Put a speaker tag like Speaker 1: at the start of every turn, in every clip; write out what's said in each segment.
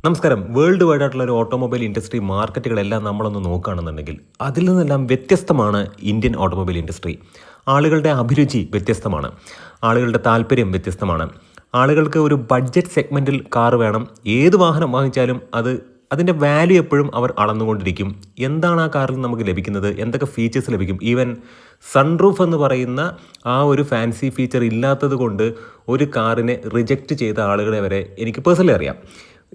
Speaker 1: നമസ്കാരം. World wide ആയിട്ടുള്ള ഒരു ഓട്ടോമൊബൈൽ ഇൻഡസ്ട്രി മാർക്കറ്റുകളെല്ലാം നമ്മളൊന്ന് നോക്കുകയാണെന്നുണ്ടെങ്കിൽ അതിൽ നിന്നെല്ലാം വ്യത്യസ്തമാണ് ഇന്ത്യൻ ഓട്ടോമൊബൈൽ ഇൻഡസ്ട്രി. ആളുകളുടെ അഭിരുചി വ്യത്യസ്തമാണ്, ആളുകളുടെ താല്പര്യം വ്യത്യസ്തമാണ്. ആളുകൾക്ക് ഒരു ബഡ്ജറ്റ് സെഗ്മെൻറ്റിൽ കാർ വേണം. ഏത് വാഹനം വാങ്ങിച്ചാലും അതിൻ്റെ വാല്യൂ എപ്പോഴും അവർ അളന്നുകൊണ്ടിരിക്കും. എന്താണ് ആ കാറിൽ നമുക്ക് ലഭിക്കുന്നത്, എന്തൊക്കെ ഫീച്ചേഴ്സ് ലഭിക്കും. ഈവൻ സൺറൂഫ് എന്ന് പറയുന്ന ആ ഒരു ഫാൻസി ഫീച്ചർ ഇല്ലാത്തത് കൊണ്ട് ഒരു കാറിനെ റിജക്റ്റ് ചെയ്ത ആളുകളെ വരെ എനിക്ക് പേഴ്സണലി അറിയാം.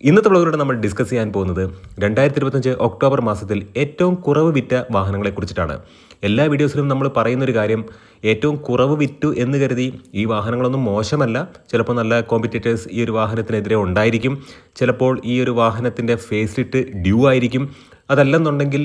Speaker 1: ഇന്നത്തെ വ്ളോഗിലൂടെ നമ്മൾ ഡിസ്കസ് ചെയ്യാൻ പോകുന്നത് 2025 ഒക്ടോബർ മാസത്തിൽ ഏറ്റവും കുറവ് വിറ്റ വാഹനങ്ങളെക്കുറിച്ചിട്ടാണ്. എല്ലാ വീഡിയോസിലും നമ്മൾ പറയുന്നൊരു കാര്യം, ഏറ്റവും കുറവ് വിറ്റു എന്ന് കരുതി ഈ വാഹനങ്ങളൊന്നും മോശമല്ല. ചിലപ്പോൾ നല്ല കോമ്പറ്റീറ്റേഴ്സ് ഈ ഒരു വാഹനത്തിനെതിരെ ഉണ്ടായിരിക്കും. ചിലപ്പോൾ ഈ ഒരു വാഹനത്തിൻ്റെ ഫേസ് ലിഫ്റ്റ് ഡ്യൂ ആയിരിക്കും. അതല്ലെന്നുണ്ടെങ്കിൽ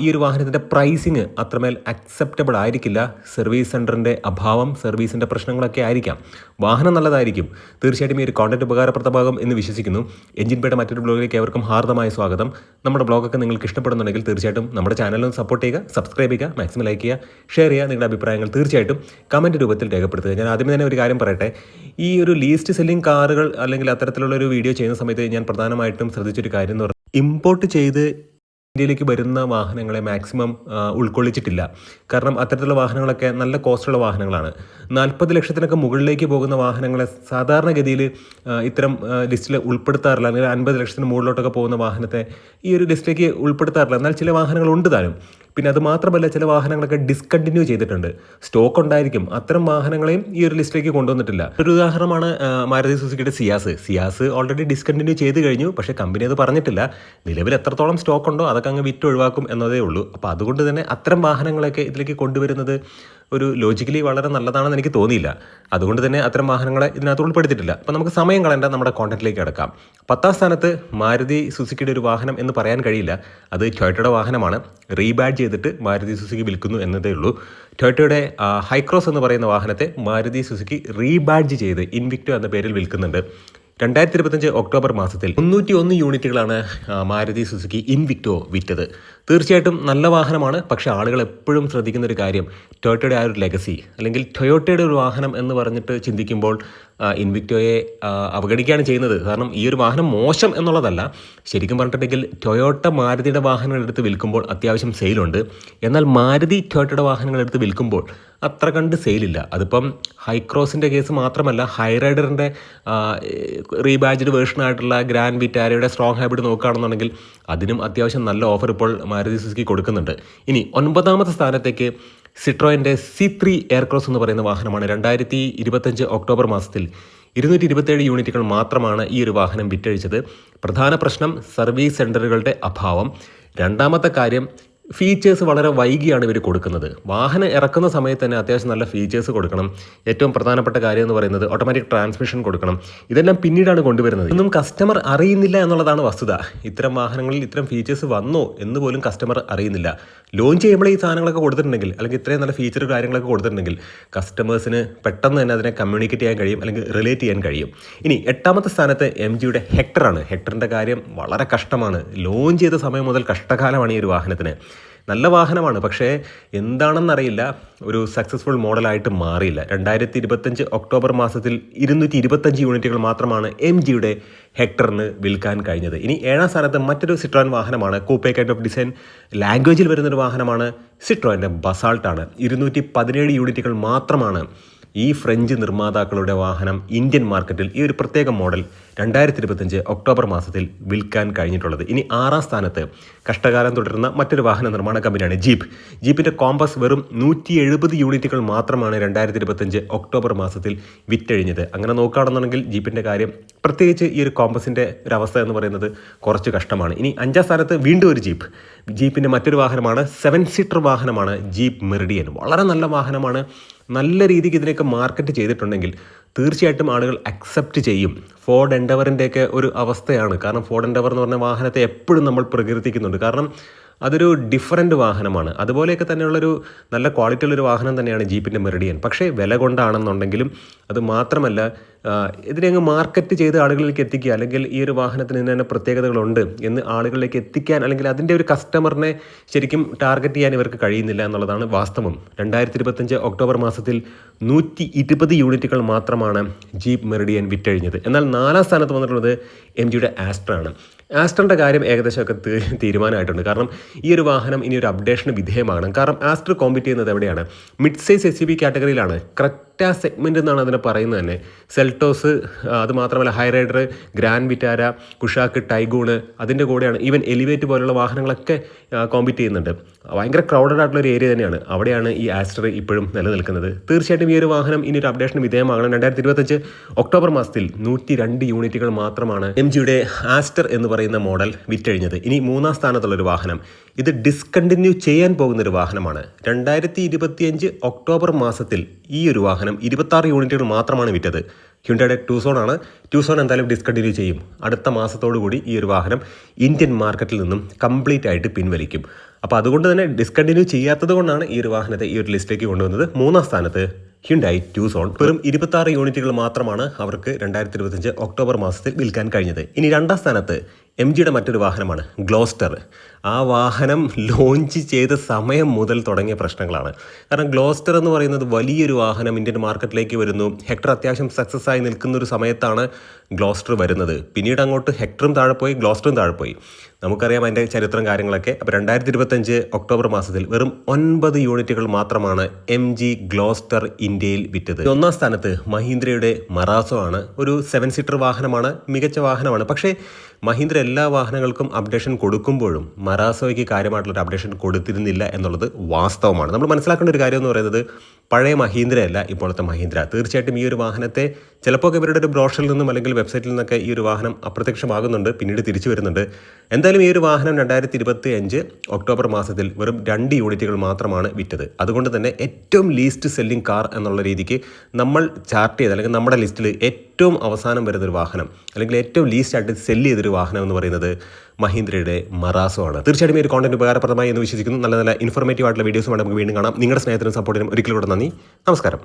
Speaker 1: ഈ ഒരു വാഹനത്തിൻ്റെ പ്രൈസിങ് അത്രമേൽ അക്സെപ്റ്റബിൾ ആയിരിക്കില്ല. സർവീസ് സെൻറ്ററിൻ്റെ അഭാവം, സർവീസിൻ്റെ പ്രശ്നങ്ങളൊക്കെ ആയിരിക്കാം. വാഹനം നല്ലതായിരിക്കും. തീർച്ചയായിട്ടും ഈ ഒരു കോണ്ടന്റ് ഉപകാരപ്രദമാകും എന്ന് വിശ്വസിക്കുന്നു. എഞ്ചിൻ പേയുടെ മറ്റൊരു ബ്ലോഗിലേക്ക് ഏവർക്കും ഹാർദമായ സ്വാഗതം. നമ്മുടെ ബ്ലോഗൊക്കെ നിങ്ങൾക്ക് ഇഷ്ടപ്പെടുന്നുണ്ടെങ്കിൽ തീർച്ചയായിട്ടും നമ്മുടെ ചാനലിൽ സപ്പോർട്ട് ചെയ്യുക, സബ്സ്ക്രൈബ് ചെയ്യുക, മാക്സിമം ലൈക്ക് ചെയ്യുക, ഷെയർ ചെയ്യുക. നിങ്ങളുടെ അഭിപ്രായങ്ങൾ തീർച്ചയായിട്ടും കമൻറ്റ് രൂപത്തിൽ രേഖപ്പെടുത്തുക. ഞാൻ ആദ്യമേ തന്നെ ഒരു കാര്യം പറയട്ടെ, ഈ ഒരു ലീസ്റ്റ് സെല്ലിംഗ് കാറുകൾ അല്ലെങ്കിൽ അത്തരത്തിലുള്ള ഒരു വീഡിയോ ചെയ്യുന്ന സമയത്ത് ഞാൻ പ്രധാനമായിട്ടും ശ്രദ്ധിച്ചൊരു കാര്യം എന്ന് പറഞ്ഞാൽ, ഇമ്പോർട്ട് ചെയ്ത് ഇന്ത്യയിലേക്ക് വരുന്ന വാഹനങ്ങളെ മാക്സിമം ഉൾക്കൊള്ളിച്ചിട്ടില്ല. കാരണം അത്തരത്തിലുള്ള വാഹനങ്ങളൊക്കെ നല്ല കോസ്റ്റുള്ള വാഹനങ്ങളാണ്. 40 ലക്ഷത്തിനൊക്കെ മുകളിലേക്ക് പോകുന്ന വാഹനങ്ങളെ സാധാരണഗതിയിൽ ഇത്തരം ലിസ്റ്റിൽ ഉൾപ്പെടുത്താറില്ല. അല്ലെങ്കിൽ 50 ലക്ഷത്തിന് മുകളിലോട്ടൊക്കെ പോകുന്ന വാഹനത്തെ ഈ ഒരു ലിസ്റ്റിലേക്ക് ഉൾപ്പെടുത്താറില്ല. എന്നാൽ ചില വാഹനങ്ങളുണ്ട് താനും. പിന്നെ അത് മാത്രമല്ല, ചില വാഹനങ്ങളൊക്കെ ഡിസ്കണ്ടിന്യൂ ചെയ്തിട്ടുണ്ട്. സ്റ്റോക്ക് ഉണ്ടായിരിക്കും, അത്തരം വാഹനങ്ങളെയും ഈ ഒരു ലിസ്റ്റിലേക്ക് കൊണ്ടുവന്നിട്ടില്ല. ഒരു ഉദാഹരണമാണ് മാരുതി സുസുക്കിയുടെ സിയാസ് ഓൾറെഡി ഡിസ്കണ്ടിന്യൂ ചെയ്ത് കഴിഞ്ഞു. പക്ഷേ കമ്പനി അത് പറഞ്ഞിട്ടില്ല. നിലവിൽ എത്രത്തോളം സ്റ്റോക്ക് ഉണ്ടോ അതൊക്കെ അങ്ങ് വിറ്റ് ഒഴിവാക്കും എന്നതേ ഉള്ളൂ. അപ്പോൾ അതുകൊണ്ട് തന്നെ അത്തരം വാഹനങ്ങളൊക്കെ ഇതിലേക്ക് കൊണ്ടുവരുന്നത് ഒരു ലോജിക്കലി വളരെ നല്ലതാണെന്ന് എനിക്ക് തോന്നിയില്ല. അതുകൊണ്ട് തന്നെ അത്തരം വാഹനങ്ങളെ ഇതിനകത്ത് ഉൾപ്പെടുത്തിയിട്ടില്ല. അപ്പോൾ നമുക്ക് സമയം കളയേണ്ട, നമ്മുടെ കോണ്ടന്റിലേക്ക് കിടക്കാം. 10ാം സ്ഥാനത്ത് മാരുതി സുസുക്കിയുടെ ഒരു വാഹനം എന്ന് പറയാൻ കഴിയില്ല. അത് ടൊയോട്ടയുടെ വാഹനമാണ്. റീബാഡ്ജ് ചെയ്തിട്ട് മാരുതി സുസുക്കി വിൽക്കുന്നു എന്നതേ ഉള്ളൂ. ടൊയോട്ടയുടെ ഹൈക്രോസ് എന്ന് പറയുന്ന വാഹനത്തെ മാരുതി സുസുക്കി റീബാഡ്ജ് ചെയ്ത് ഇൻവിക്ടോ എന്ന പേരിൽ വിൽക്കുന്നുണ്ട്. 2025 ഒക്ടോബർ മാസത്തിൽ 301 യൂണിറ്റുകളാണ് മാരുതി സുസുക്കി ഇൻവിക്ടോ വിറ്റത്. തീർച്ചയായിട്ടും നല്ല വാഹനമാണ്. പക്ഷേ ആളുകൾ എപ്പോഴും ശ്രദ്ധിക്കുന്ന ഒരു കാര്യം, ടൊയോട്ടയുടെ ആ ഒരു ലെഗസി അല്ലെങ്കിൽ ടൊയോട്ടയുടെ ഒരു വാഹനം എന്ന് പറഞ്ഞിട്ട് ചിന്തിക്കുമ്പോൾ ഇൻവിക്ടോയെ അവഗണിക്കുകയാണ് ചെയ്യുന്നത്. കാരണം ഈ ഒരു വാഹനം മോശം എന്നുള്ളതല്ല. ശരിക്കും പറഞ്ഞിട്ടുണ്ടെങ്കിൽ ടൊയോട്ട മാരുതിയുടെ വാഹനങ്ങളെടുത്ത് വിൽക്കുമ്പോൾ അത്യാവശ്യം സെയിലുണ്ട്. എന്നാൽ മാരുതി ടൊയോട്ടയുടെ വാഹനങ്ങളെടുത്ത് വിൽക്കുമ്പോൾ അത്ര കണ്ട് സെയിലില്ല. അതിപ്പം ഹൈക്രോസിൻ്റെ കേസ് മാത്രമല്ല, ഹൈറൈഡറിൻ്റെ റീബാഡ്ജ്ഡ് വേർഷനായിട്ടുള്ള ഗ്രാൻഡ് വിറ്റാരയുടെ സ്ട്രോങ് ഹൈബ്രിഡ് നോക്കുകയാണെന്നുണ്ടെങ്കിൽ അതിനും അത്യാവശ്യം നല്ല ഓഫർ ഇപ്പോൾ മാരുതി സുസുക്കി കൊടുക്കുന്നുണ്ട്. ഇനി 9ാമത്തെ സ്ഥാനത്തേക്ക് സിട്രോയിൻ്റെ C3 എയർക്രോസ് എന്ന് പറയുന്ന വാഹനമാണ്. 2025 ഒക്ടോബർ മാസത്തിൽ 227 യൂണിറ്റുകൾ മാത്രമാണ് ഈ ഒരു വാഹനം വിറ്റഴിച്ചത്. പ്രധാന പ്രശ്നം സർവീസ് സെൻ്ററുകളുടെ അഭാവം. രണ്ടാമത്തെ കാര്യം, ഫീച്ചേഴ്സ് വളരെ വൈകിയാണ് ഇവർ കൊടുക്കുന്നത്. വാഹനം ഇറക്കുന്ന സമയത്ത് തന്നെ അത്യാവശ്യം നല്ല ഫീച്ചേഴ്സ് കൊടുക്കണം. ഏറ്റവും പ്രധാനപ്പെട്ട കാര്യം എന്ന് പറയുന്നത് ഓട്ടോമാറ്റിക് ട്രാൻസ്മിഷൻ കൊടുക്കണം. ഇതെല്ലാം പിന്നീടാണ് കൊണ്ടുവരുന്നത്. ഇതൊന്നും കസ്റ്റമർ അറിയുന്നില്ല എന്നുള്ളതാണ് വസ്തുത. ഇത്തരം വാഹനങ്ങളിൽ ഇത്തരം ഫീച്ചേഴ്സ് വന്നോ എന്ന് പോലും കസ്റ്റമർ അറിയുന്നില്ല. ലോഞ്ച് ചെയ്യുമ്പോൾ ഈ സാധനങ്ങളൊക്കെ കൊടുത്തിട്ടുണ്ടെങ്കിൽ, അല്ലെങ്കിൽ ഇത്രയും നല്ല ഫീച്ചർ കാര്യങ്ങളൊക്കെ കൊടുത്തിട്ടുണ്ടെങ്കിൽ കസ്റ്റമേഴ്സിന് പെട്ടെന്ന് തന്നെ അതിനെ കമ്മ്യൂണിക്കേറ്റ് ചെയ്യാൻ കഴിയും, അല്ലെങ്കിൽ റിലേറ്റ് ചെയ്യാൻ കഴിയും. ഇനി 8ാമത്തെ സ്ഥാനത്ത് MGയുടെ ഹെക്ടറാണ്. ഹെക്ടറിൻ്റെ കാര്യം വളരെ കഷ്ടമാണ്. ലോഞ്ച് ചെയ്ത സമയം മുതൽ കഷ്ടകാലമാണ് ഈ ഒരു വാഹനത്തിന്. നല്ല വാഹനമാണ്, പക്ഷേ എന്താണെന്നറിയില്ല, ഒരു സക്സസ്ഫുൾ മോഡലായിട്ട് മാറിയില്ല. 2025 ഒക്ടോബർ മാസത്തിൽ 225 യൂണിറ്റുകൾ മാത്രമാണ് MGയുടെ ഹെക്ടറിന് വിൽക്കാൻ കഴിഞ്ഞത്. ഇനി 7ാം സ്ഥാനത്ത് മറ്റൊരു സിട്രോൻ വാഹനമാണ്. കൂപ്പേ കൈൻഡ് ഓഫ് ഡിസൈൻ ലാംഗ്വേജിൽ വരുന്നൊരു വാഹനമാണ്. സിട്രോൻ്റെ ബസാൾട്ടാണ്. 217 യൂണിറ്റുകൾ മാത്രമാണ് ഈ ഫ്രഞ്ച് നിർമ്മാതാക്കളുടെ വാഹനം ഇന്ത്യൻ മാർക്കറ്റിൽ ഈ ഒരു പ്രത്യേക മോഡൽ 2025 ഒക്ടോബർ മാസത്തിൽ വിൽക്കാൻ കഴിഞ്ഞിട്ടുള്ളത്. ഇനി 6ാം സ്ഥാനത്ത് കഷ്ടകാലം തുടരുന്ന മറ്റൊരു വാഹന നിർമ്മാണ കമ്പനിയാണ് ജീപ്പിൻ്റെ കോമ്പസ് വെറും 170 യൂണിറ്റുകൾ മാത്രമാണ് 2025 ഒക്ടോബർ മാസത്തിൽ വിറ്റഴിഞ്ഞത്. അങ്ങനെ നോക്കുകയാണെന്നുണ്ടെങ്കിൽ ജീപ്പിൻ്റെ കാര്യം, പ്രത്യേകിച്ച് ഈ ഒരു കോമ്പസിൻ്റെ ഒരു അവസ്ഥ എന്ന് പറയുന്നത് കുറച്ച് കഷ്ടമാണ്. ഇനി 5ാം സ്ഥാനത്ത് വീണ്ടും ഒരു ജീപ്പിൻ്റെ മറ്റൊരു വാഹനമാണ്. 7 സീറ്റർ വാഹനമാണ് ജീപ്പ് മെറിഡിയൻ. വളരെ നല്ല വാഹനമാണ്. നല്ല രീതിക്ക് ഇതിനെയൊക്കെ മാർക്കറ്റ് ചെയ്തിട്ടുണ്ടെങ്കിൽ തീർച്ചയായിട്ടും ആളുകൾ അക്സെപ്റ്റ് ചെയ്യും. ഫോർഡ് എൻഡവറിൻ്റെയൊക്കെ ഒരു അവസ്ഥയാണ്. കാരണം ഫോർഡ് എൻഡവർ എന്ന് പറഞ്ഞ വാഹനത്തെ എപ്പോഴും നമ്മൾ പ്രകീർത്തിക്കുന്നുണ്ട്. കാരണം അതൊരു ഡിഫറൻറ്റ് വാഹനമാണ്. അതുപോലെയൊക്കെ തന്നെയുള്ളൊരു നല്ല ക്വാളിറ്റി ഉള്ളൊരു വാഹനം തന്നെയാണ് ജീപ്പിൻ്റെ മെറിഡിയൻ. പക്ഷേ വില കൊണ്ടാണെന്നുണ്ടെങ്കിലും അത് മാത്രമല്ല ഇതിനെ അങ്ങ് മാർക്കറ്റ് ചെയ്ത് ആളുകളിലേക്ക് എത്തിക്കുക, അല്ലെങ്കിൽ ഈ ഒരു വാഹനത്തിന് ഇന്ന തന്നെ പ്രത്യേകതകളുണ്ട് എന്ന് ആളുകളിലേക്ക് എത്തിക്കാൻ, അല്ലെങ്കിൽ അതിൻ്റെ ഒരു കസ്റ്റമറിനെ ശരിക്കും ടാർഗറ്റ് ചെയ്യാൻ ഇവർക്ക് കഴിയുന്നില്ല എന്നുള്ളതാണ് വാസ്തവം. 2025 ഒക്ടോബർ മാസത്തിൽ 120 യൂണിറ്റുകൾ മാത്രമാണ് ജീപ്പ് മെറിഡിയൻ വിറ്റഴിഞ്ഞത്. എന്നാൽ 4ാം സ്ഥാനത്ത് വന്നിട്ടുള്ളത് MGയുടെ ആസ്ട്രയാണ്. ആസ്ട്രയുടെ കാര്യം ഏകദേശമൊക്കെ തീരുമാനമായിട്ടുണ്ട്. കാരണം ഈ ഒരു വാഹനം ഇനി ഒരു അപ്ഡേഷന് വിധേയമാണ്. കാരണം ആസ്ട്ര കോമ്പീറ്റ് ചെയ്യുന്നത് എവിടെയാണ്? മിഡ് സൈസ് SUV കാറ്റഗറിയിലാണ്. ക്രെറ്റ സെഗ്മെൻ്റ് എന്നാണ് അതിനെ പറയുന്നത് തന്നെ. സെൽട്ടോസ്, അതുമാത്രമല്ല Hyryder, Grand Vitara, Kushaq, Taigun, അതിൻ്റെ കൂടെയാണ് ഈവൻ എലിവേറ്റ് പോലുള്ള വാഹനങ്ങളൊക്കെ കോമ്പീറ്റ് ചെയ്യുന്നുണ്ട്. ഭയങ്കര ക്രൗഡഡ് ആയിട്ടുള്ള ഒരു ഏരിയ തന്നെയാണ്. അവിടെയാണ് ഈ ആസ്ട്ര ഇപ്പോഴും നിലനിൽക്കുന്നത്. തീർച്ചയായിട്ടും ഈ ഒരു വാഹനം ഇനി ഒരു അപ്ഡേഷന് വിധേയമാകണം. 2025 ഒക്ടോബർ മാസത്തിൽ 102 യൂണിറ്റുകൾ മാത്രമാണ് MGയുടെ ആസ്റ്റർ എന്ന് പറയുന്ന മോഡൽ വിറ്റഴിഞ്ഞത്. ഇനി 3ാം സ്ഥാനത്തുള്ളൊരു വാഹനം, ഇത് ഡിസ്കണ്ടിന്യൂ ചെയ്യാൻ പോകുന്നൊരു വാഹനമാണ്. 2025 ഒക്ടോബർ മാസത്തിൽ ഈ ഒരു വാഹനം 26 യൂണിറ്റുകൾ മാത്രമാണ് വിറ്റത്. ഹ്യുണ്ടായുടെ ടൂസോൺ ആണ്. ടൂസോൺ എന്തായാലും ഡിസ്കണ്ടിന്യൂ ചെയ്യും. അടുത്ത മാസത്തോടു കൂടി ഈ ഒരു വാഹനം ഇന്ത്യൻ മാർക്കറ്റിൽ നിന്നും കംപ്ലീറ്റ് ആയിട്ട് പിൻവലിക്കും. അപ്പോൾ അതുകൊണ്ട് തന്നെ ഡിസ്കണ്ടിന്യൂ ചെയ്യാത്തത് കൊണ്ടാണ് ഈ ഒരു വാഹനത്തെ ഈ ഒരു ലിസ്റ്റിലേക്ക് കൊണ്ടുവന്നത്. 3ാം സ്ഥാനത്ത് ഹ്യുണ്ടായി ടൂസോൺ. വെറും 26 യൂണിറ്റുകൾ മാത്രമാണ് അവർക്ക് 2025 ഒക്ടോബർ മാസത്തിൽ വിൽക്കാൻ കഴിഞ്ഞത്. ഇനി 2ാം സ്ഥാനത്ത് MGയുടെ മറ്റൊരു വാഹനമാണ് ഗ്ലോസ്റ്റർ. ആ വാഹനം ലോഞ്ച് ചെയ്ത സമയം മുതൽ തുടങ്ങിയ പ്രശ്നങ്ങളാണ്. കാരണം ഗ്ലോസ്റ്റർ എന്ന് പറയുന്നത് വലിയൊരു വാഹനം ഇന്ത്യൻ മാർക്കറ്റിലേക്ക് വരുന്നു. ഹെക്ടർ അത്യാവശ്യം സക്സസ് ആയി നിൽക്കുന്ന ഒരു സമയത്താണ് ഗ്ലോസ്റ്റർ വരുന്നത്. പിന്നീട് അങ്ങോട്ട് ഹെക്ടറും താഴെ പോയി, ഗ്ലോസ്റ്ററും താഴെ പോയി. നമുക്കറിയാം അതിൻ്റെ ചരിത്രം കാര്യങ്ങളൊക്കെ. അപ്പോൾ 2025 ഒക്ടോബർ മാസത്തിൽ വെറും 9 യൂണിറ്റുകൾ മാത്രമാണ് MG ഗ്ലോസ്റ്റർ ഇന്ത്യയിൽ വിറ്റത്. 1ാം സ്ഥാനത്ത് മഹീന്ദ്രയുടെ മറാസോ ആണ്. ഒരു 7 സീറ്റർ വാഹനമാണ്, മികച്ച വാഹനമാണ്. പക്ഷേ മഹീന്ദ്ര എല്ലാ വാഹനങ്ങൾക്കും അപ്ഡേഷൻ കൊടുക്കുമ്പോഴും മറാസോയ്ക്ക് കാര്യമായിട്ടുള്ളൊരു അപ്ഡേഷൻ കൊടുത്തിരുന്നില്ല എന്നുള്ളത് വാസ്തവമാണ്. നമ്മൾ മനസ്സിലാക്കേണ്ട ഒരു കാര്യം എന്ന് പറയുന്നത് പഴയ മഹീന്ദ്രയല്ല ഇപ്പോഴത്തെ മഹീന്ദ്ര. തീർച്ചയായിട്ടും ഈ ഒരു വാഹനത്തെ ചിലപ്പോൾ ഇവരുടെ ഒരു ബ്രോഷറിൽ നിന്നും അല്ലെങ്കിൽ വെബ്സൈറ്റിൽ നിന്നൊക്കെ ഈ ഒരു വാഹനം അപ്രത്യക്ഷമാകുന്നുണ്ട്, പിന്നീട് തിരിച്ചു വരുന്നുണ്ട്. എന്തായാലും ഈ ഒരു വാഹനം 2025 ഒക്ടോബർ മാസത്തിൽ വെറും 2 യൂണിറ്റുകൾ മാത്രമാണ് വിറ്റത്. അതുകൊണ്ട് തന്നെ ഏറ്റവും ലീസ്റ്റ് സെല്ലിംഗ് കാർ എന്നുള്ള രീതിക്ക് നമ്മൾ ചാർട്ട് ചെയ്ത്, അല്ലെങ്കിൽ നമ്മുടെ ലിസ്റ്റിൽ ഏറ്റവും അവസാനം വരുന്നൊരു വാഹനം, അല്ലെങ്കിൽ ഏറ്റവും ലീസ്റ്റ് ആയിട്ട് സെല്ല് ചെയ്തൊരു വാഹനം എന്ന് പറയുന്നത് മഹീന്ദ്രയുടെ മറാസോ ആണ്. തീർച്ചയായിട്ടും ഈ ഒരു കോണ്ടന്റ് ഉപകാരപ്രദമായി എന്ന് വിശ്വസിക്കുന്നു. നല്ല നല്ല ഇൻഫോർമേറ്റീവ് ആയിട്ടുള്ള വീഡിയോസുമായിട്ട് നമുക്ക് വീണ്ടും കാണാം. നിങ്ങളുടെ സ്നേഹത്തിനും സപ്പോർട്ടിനും ഒരിക്കലും കൂടെ നന്ദി. നമസ്കാരം.